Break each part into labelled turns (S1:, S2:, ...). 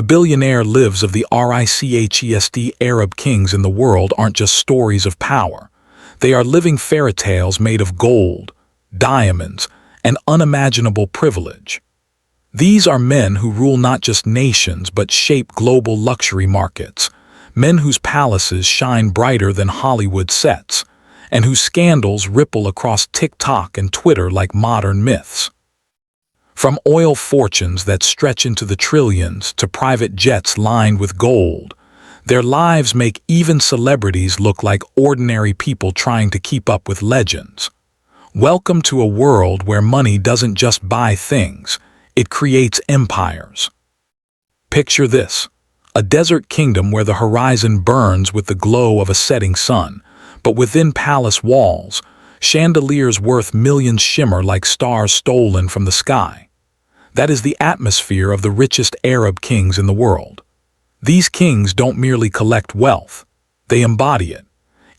S1: The billionaire lives of the RICHEST Arab kings in the world aren't just stories of power. They are living fairy tales made of gold, diamonds, and unimaginable privilege. These are men who rule not just nations but shape global luxury markets, men whose palaces shine brighter than Hollywood sets, and whose scandals ripple across TikTok and Twitter like modern myths. From oil fortunes that stretch into the trillions to private jets lined with gold, their lives make even celebrities look like ordinary people trying to keep up with legends. Welcome to a world where money doesn't just buy things, it creates empires. Picture this: a desert kingdom where the horizon burns with the glow of a setting sun, but within palace walls, chandeliers worth millions shimmer like stars stolen from the sky. That is the atmosphere of the richest Arab kings in the world. These kings don't merely collect wealth, they embody it.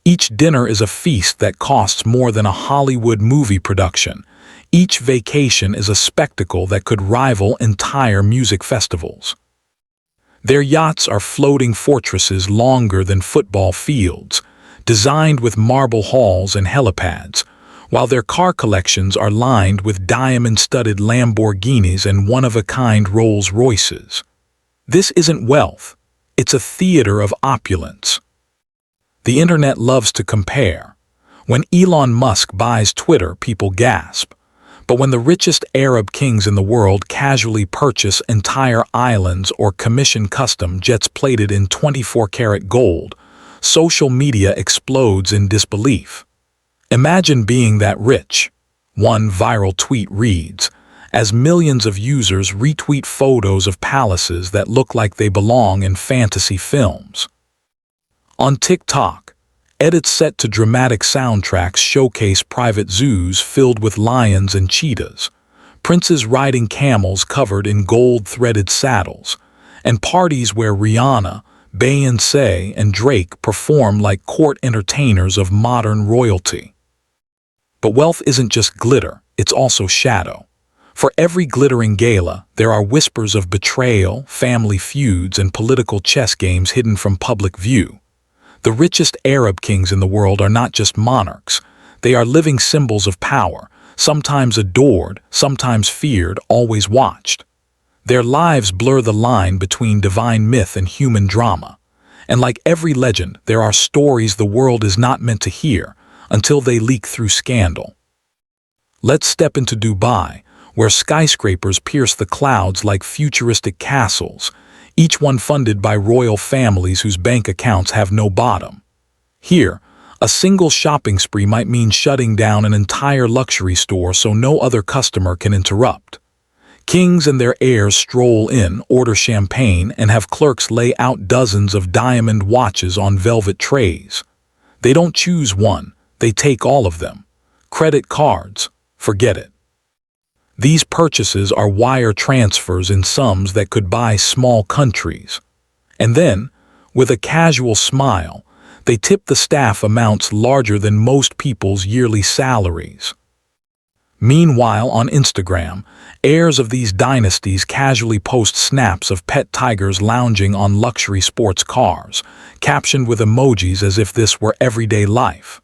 S1: Each dinner is a feast that costs more than a Hollywood movie production. Each vacation is a spectacle that could rival entire music festivals. Their yachts are floating fortresses longer than football fields, designed with marble halls and helipads, while their car collections are lined with diamond-studded Lamborghinis and one-of-a-kind Rolls-Royces. This isn't wealth, it's a theater of opulence. The internet loves to compare. When Elon Musk buys Twitter, people gasp. But when the richest Arab kings in the world casually purchase entire islands or commission custom jets plated in 24-karat gold, social media explodes in disbelief. Imagine being that rich. One viral tweet reads, as millions of users retweet photos of palaces that look like they belong in fantasy films. On TikTok, edits set to dramatic soundtracks showcase private zoos filled with lions and cheetahs, princes riding camels covered in gold-threaded saddles, and parties where Rihanna, Beyoncé, and Drake perform like court entertainers of modern royalty. But wealth isn't just glitter, it's also shadow. For every glittering gala, there are whispers of betrayal, family feuds, and political chess games hidden from public view. The richest Arab kings in the world are not just monarchs, they are living symbols of power, sometimes adored, sometimes feared, always watched. Their lives blur the line between divine myth and human drama. And like every legend, there are stories the world is not meant to hear until they leak through scandal. Let's step into Dubai, where skyscrapers pierce the clouds like futuristic castles, each one funded by royal families whose bank accounts have no bottom. Here, a single shopping spree might mean shutting down an entire luxury store so no other customer can interrupt. Kings and their heirs stroll in, order champagne, and have clerks lay out dozens of diamond watches on velvet trays. They don't choose one, they take all of them. Credit cards, forget it. These purchases are wire transfers in sums that could buy small countries. And then, with a casual smile, they tip the staff amounts larger than most people's yearly salaries. Meanwhile, on Instagram, heirs of these dynasties casually post snaps of pet tigers lounging on luxury sports cars, captioned with emojis as if this were everyday life.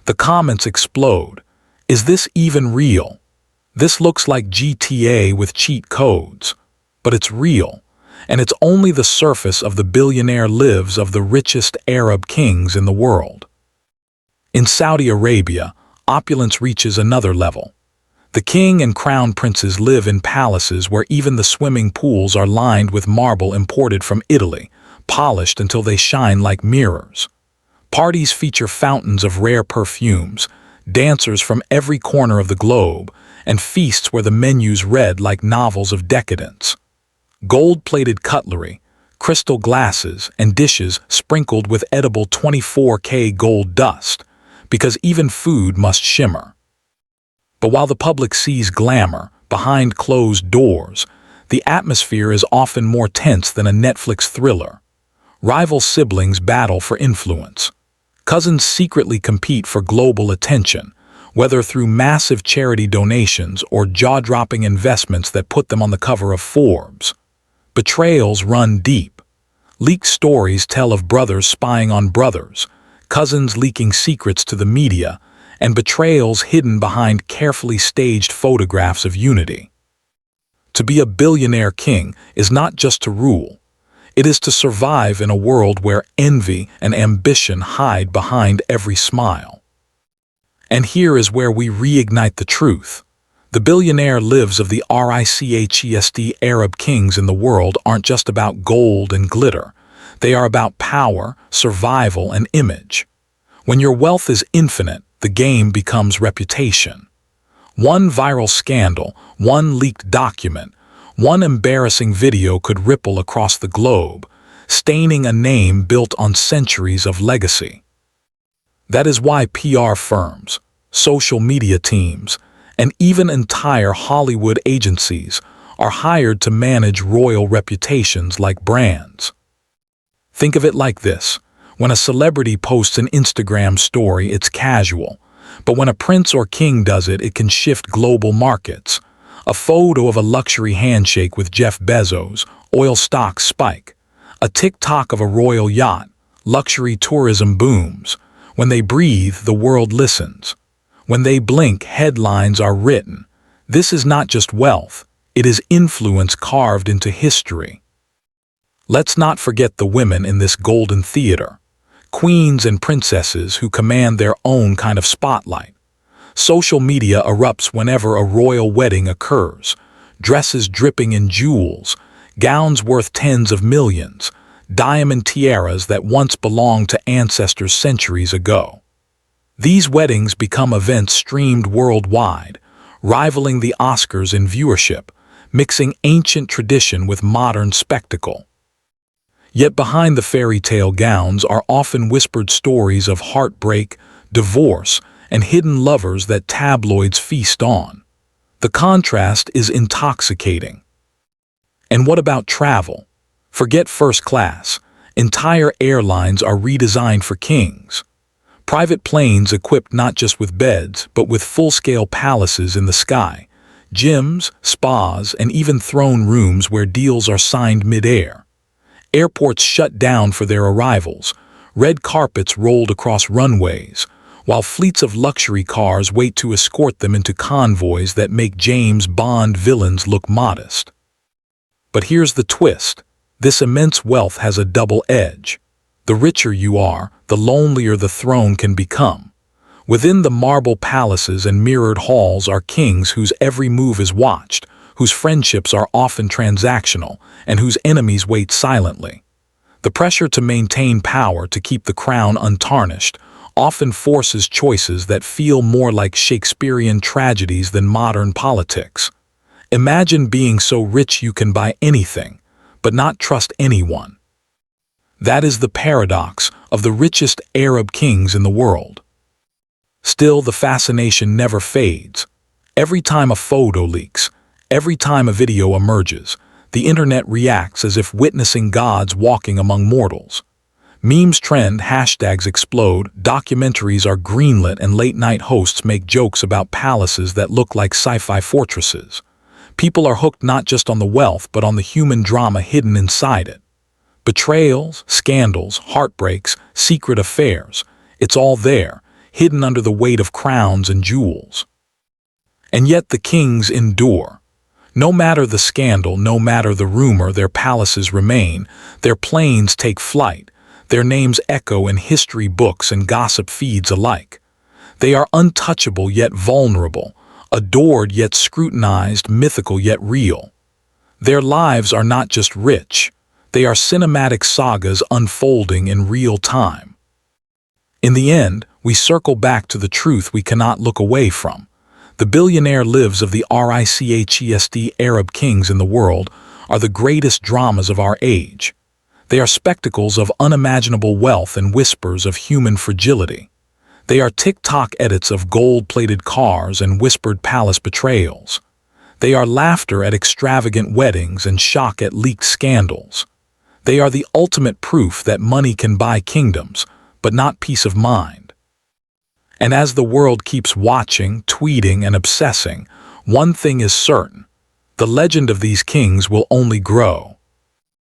S1: The comments explode. Is this even real? This looks like GTA with cheat codes. But it's real, and it's only the surface of the billionaire lives of the richest Arab kings in the world. In Saudi Arabia, opulence reaches another level. The king and crown princes live in palaces where even the swimming pools are lined with marble imported from Italy, polished until they shine like mirrors. Parties feature fountains of rare perfumes, dancers from every corner of the globe, and feasts where the menus read like novels of decadence. Gold-plated cutlery, crystal glasses, and dishes sprinkled with edible 24K gold dust, because even food must shimmer. But while the public sees glamour, behind closed doors, the atmosphere is often more tense than a Netflix thriller. Rival siblings battle for influence. Cousins secretly compete for global attention, whether through massive charity donations or jaw-dropping investments that put them on the cover of Forbes. Betrayals run deep. Leaked stories tell of brothers spying on brothers, cousins leaking secrets to the media, and betrayals hidden behind carefully staged photographs of unity. To be a billionaire king is not just to rule. It is to survive in a world where envy and ambition hide behind every smile. And here is where we reignite the truth. The billionaire lives of the RICHEST Arab kings in the world aren't just about gold and glitter. They are about power, survival, and image. When your wealth is infinite, the game becomes reputation. One viral scandal, one leaked document, one embarrassing video could ripple across the globe, staining a name built on centuries of legacy. That is why PR firms, social media teams, and even entire Hollywood agencies are hired to manage royal reputations like brands. Think of it like this. When a celebrity posts an Instagram story, it's casual. But when a prince or king does it, it can shift global markets. A photo of a luxury handshake with Jeff Bezos, oil stocks spike. A TikTok of a royal yacht, luxury tourism booms. When they breathe, the world listens. When they blink, headlines are written. This is not just wealth, it is influence carved into history. Let's not forget the women in this golden theater. Queens and princesses who command their own kind of spotlight. Social media erupts whenever a royal wedding occurs. Dresses dripping in jewels, gowns worth tens of millions, diamond tiaras that once belonged to ancestors centuries ago. These weddings become events streamed worldwide, rivaling the Oscars in viewership, mixing ancient tradition with modern spectacle. Yet behind the fairy tale gowns are often whispered stories of heartbreak, divorce, and hidden lovers that tabloids feast on. The contrast is intoxicating. And what about travel? Forget first class. Entire airlines are redesigned for kings. Private planes equipped not just with beds, but with full-scale palaces in the sky, gyms, spas, and even throne rooms where deals are signed mid-air. Airports shut down for their arrivals, red carpets rolled across runways, while fleets of luxury cars wait to escort them into convoys that make James Bond villains look modest. But here's the twist. This immense wealth has a double edge. The richer you are, the lonelier the throne can become. Within the marble palaces and mirrored halls are kings whose every move is watched, whose friendships are often transactional, and whose enemies wait silently. The pressure to maintain power, to keep the crown untarnished, often forces choices that feel more like Shakespearean tragedies than modern politics. Imagine being so rich you can buy anything, but not trust anyone. That is the paradox of the richest Arab kings in the world. Still, the fascination never fades. Every time a photo leaks, every time a video emerges, the internet reacts as if witnessing gods walking among mortals. Memes trend, hashtags explode, documentaries are greenlit, and late-night hosts make jokes about palaces that look like sci-fi fortresses. People are hooked not just on the wealth, but on the human drama hidden inside it. Betrayals, scandals, heartbreaks, secret affairs, it's all there, hidden under the weight of crowns and jewels. And yet the kings endure. No matter the scandal, no matter the rumor, their palaces remain, their planes take flight, their names echo in history books and gossip feeds alike. They are untouchable yet vulnerable, adored yet scrutinized, mythical yet real. Their lives are not just rich, they are cinematic sagas unfolding in real time. In the end, we circle back to the truth we cannot look away from. The billionaire lives of the RICHEST Arab kings in the world are the greatest dramas of our age. They are spectacles of unimaginable wealth and whispers of human fragility. They are TikTok edits of gold-plated cars and whispered palace betrayals. They are laughter at extravagant weddings and shock at leaked scandals. They are the ultimate proof that money can buy kingdoms, but not peace of mind. And as the world keeps watching, tweeting, and obsessing, one thing is certain: the legend of these kings will only grow.